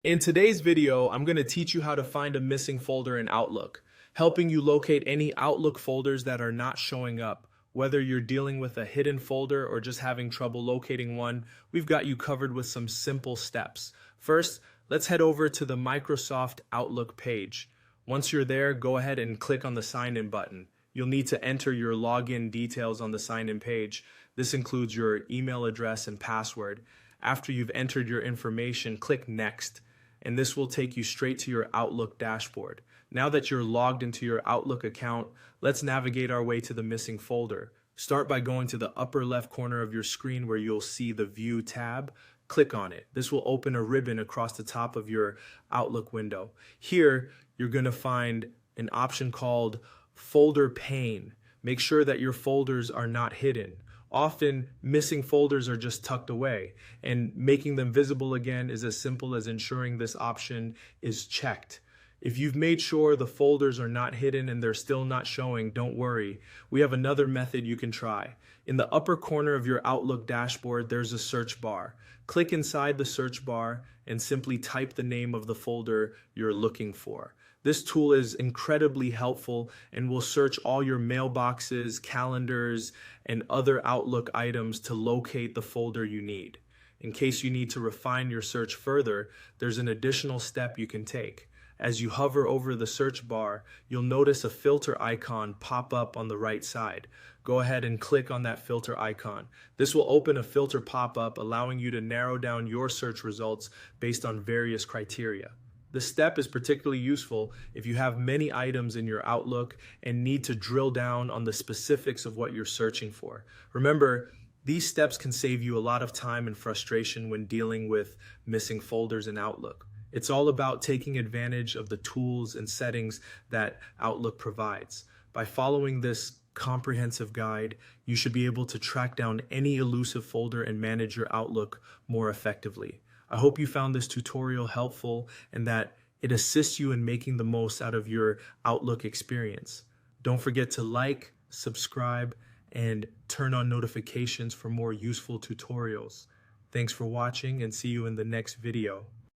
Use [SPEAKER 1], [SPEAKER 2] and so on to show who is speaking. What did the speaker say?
[SPEAKER 1] In today's video, I'm going to teach you how to find a missing folder in Outlook, helping you locate any Outlook folders that are not showing up. Whether you're dealing with a hidden folder or just having trouble locating one, we've got you covered with some simple steps. First, let's head over to the Microsoft Outlook page. Once you're there, go ahead and click on the Sign In button. You'll need to enter your login details on the Sign In page. This includes your email address and password. After you've entered your information, click Next, and this will take you straight to your Outlook dashboard. Now that you're logged into your Outlook account, let's navigate our way to the missing folder. Start by going to the upper left corner of your screen where you'll see the View tab. Click on it. This will open a ribbon across the top of your Outlook window. Here, you're going to find an option called Folder Pane. Make sure that your folders are not hidden. Often, missing folders are just tucked away, and making them visible again is as simple as ensuring this option is checked. If you've made sure the folders are not hidden and they're still not showing, don't worry. We have another method you can try. In the upper corner of your Outlook dashboard, there's a search bar. Click inside the search bar and simply type the name of the folder you're looking for. This tool is incredibly helpful and will search all your mailboxes, calendars, and other Outlook items to locate the folder you need. In case you need to refine your search further, there's an additional step you can take. As you hover over the search bar, you'll notice a filter icon pop up on the right side. Go ahead and click on that filter icon. This will open a filter pop-up, allowing you to narrow down your search results based on various criteria. This step is particularly useful if you have many items in your Outlook and need to drill down on the specifics of what you're searching for. Remember, these steps can save you a lot of time and frustration when dealing with missing folders in Outlook. It's all about taking advantage of the tools and settings that Outlook provides. By following this comprehensive guide, you should be able to track down any elusive folder and manage your Outlook more effectively. I hope you found this tutorial helpful and that it assists you in making the most out of your Outlook experience. Don't forget to like, subscribe, and turn on notifications for more useful tutorials. Thanks for watching and see you in the next video.